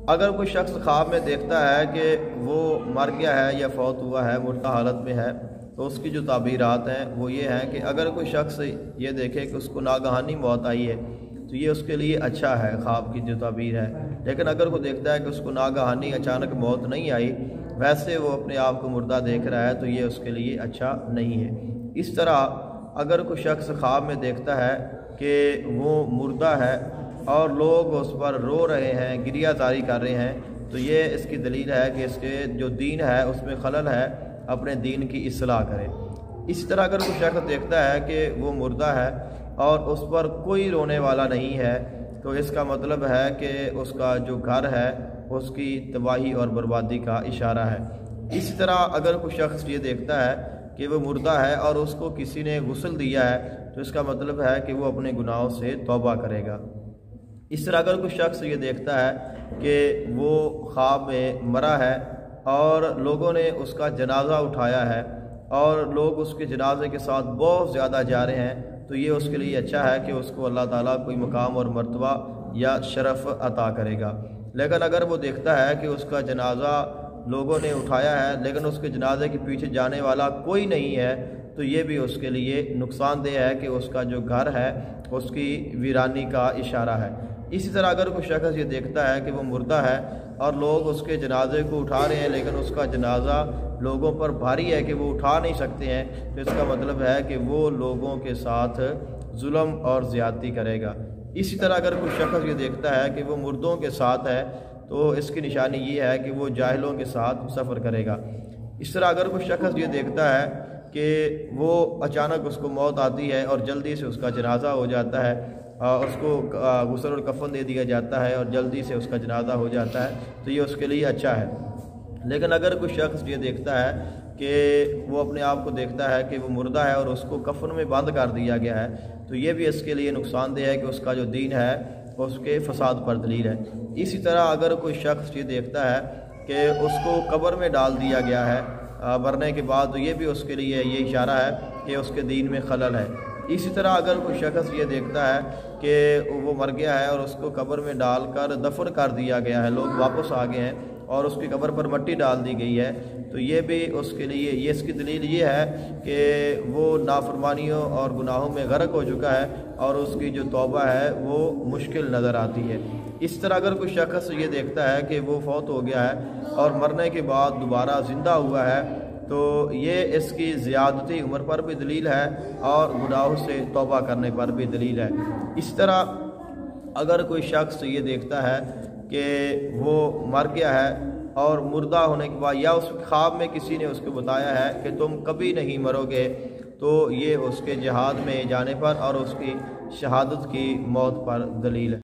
اگر کوئی شخص خواب میں دیکھتا ہے کہ وہ مر گیا ہے یا فوت ہوا ہے، مردہ حالت میں ہے، تو اس کی جو تعبیرات ہیں وہ یہ ہیں کہ اگر کوئی شخص یہ دیکھے کہ اس کو ناگہانی موت آئی ہے تو یہ اس کے لیے اچھا ہے، خواب کی جو تعبیر ہے۔ لیکن اگر وہ دیکھتا ہے کہ اس کو ناگہانی اچانک موت نہیں آئی، ویسے وہ اپنے آپ کو مردہ دیکھ رہا ہے، تو یہ اس کے لیے اچھا نہیں ہے۔ اس طرح اگر کوئی شخص خواب میں دیکھتا ہے کہ وہ مردہ ہے اور لوگ اس پر رو رہے ہیں، گریہ زاری کر رہے ہیں، تو یہ اس کی دلیل ہے کہ اس کے جو دین ہے اس میں خلل ہے، اپنے دین کی اصلاح کرے۔ اسی طرح اگر کوئی شخص دیکھتا ہے کہ وہ مردہ ہے اور اس پر کوئی رونے والا نہیں ہے، تو اس کا مطلب ہے کہ اس کا جو گھر ہے اس کی تباہی اور بربادی کا اشارہ ہے۔ اسی طرح اگر کوئی شخص یہ دیکھتا ہے کہ وہ مردہ ہے اور اس کو کسی نے غسل دیا ہے، تو اس کا مطلب ہے کہ وہ اپنے گناہوں سے توبہ کرے گا۔ اس طرح اگر کوئی شخص یہ دیکھتا ہے کہ وہ خواب میں مرا ہے اور لوگوں نے اس کا جنازہ اٹھایا ہے اور لوگ اس کے جنازے کے ساتھ بہت زیادہ جا رہے ہیں، تو یہ اس کے لیے اچھا ہے کہ اس کو اللہ تعالیٰ کوئی مقام اور مرتبہ یا شرف عطا کرے گا۔ لیکن اگر وہ دیکھتا ہے کہ اس کا جنازہ لوگوں نے اٹھایا ہے لیکن اس کے جنازے کے پیچھے جانے والا کوئی نہیں ہے، تو یہ بھی اس کے لیے نقصان دہ ہے کہ اس کا جو گھر ہے اس کی ویرانی کا اشارہ ہے۔ اسی طرح اگر کوئی شخص یہ دیکھتا ہے کہ وہ مردہ ہے اور لوگ اس کے جنازے کو اٹھا رہے ہیں لیکن اس کا جنازہ لوگوں پر بھاری ہے کہ وہ اٹھا نہیں سکتے ہیں، تو اس کا مطلب ہے کہ وہ لوگوں کے ساتھ ظلم اور زیادتی کرے گا۔ اسی طرح اگر کوئی شخص یہ دیکھتا ہے کہ وہ مردوں کے ساتھ ہے، تو اس کی نشانی یہ ہے کہ وہ جاہلوں کے ساتھ سفر کرے گا۔ اس طرح اگر کوئی شخص یہ دیکھتا ہے کہ وہ اچانک اس کو موت آتی ہے اور جلدی سے اس کا جنازہ ہو جاتا ہے، اس کو غسل اور کفن دے دیا جاتا ہے اور جلدی سے اس کا جنازہ ہو جاتا ہے، تو یہ اس کے لیے اچھا ہے۔ لیکن اگر کوئی شخص یہ دیکھتا ہے کہ وہ اپنے آپ کو دیکھتا ہے کہ وہ مردہ ہے اور اس کو کفن میں بند کر دیا گیا ہے، تو یہ بھی اس کے لیے نقصان دہ ہے کہ اس کا جو دین ہے اس کے فساد پر دلیل ہے۔ اسی طرح اگر کوئی شخص یہ دیکھتا ہے کہ اس کو قبر میں ڈال دیا گیا ہے مرنے کے بعد، تو یہ بھی اس کے لیے یہ اشارہ ہے کہ اس کے دین میں خلل ہے۔ اسی طرح اگر کوئی شخص یہ دیکھتا ہے کہ وہ مر گیا ہے اور اس کو قبر میں ڈال کر دفن کر دیا گیا ہے، لوگ واپس آ گئے ہیں اور اس کی قبر پر مٹی ڈال دی گئی ہے، تو یہ بھی اس کے لیے اس کی دلیل یہ ہے کہ وہ نافرمانیوں اور گناہوں میں غرق ہو چکا ہے اور اس کی جو توبہ ہے وہ مشکل نظر آتی ہے۔ اس طرح اگر کوئی شخص یہ دیکھتا ہے کہ وہ فوت ہو گیا ہے اور مرنے کے بعد دوبارہ زندہ ہوا ہے، تو یہ اس کی زیادتی عمر پر بھی دلیل ہے اور گناہوں سے توبہ کرنے پر بھی دلیل ہے۔ اس طرح اگر کوئی شخص یہ دیکھتا ہے کہ وہ مر گیا ہے اور مردہ ہونے کے بعد یا اس خواب میں کسی نے اس کو بتایا ہے کہ تم کبھی نہیں مرو گے، تو یہ اس کے جہاد میں جانے پر اور اس کی شہادت کی موت پر دلیل ہے۔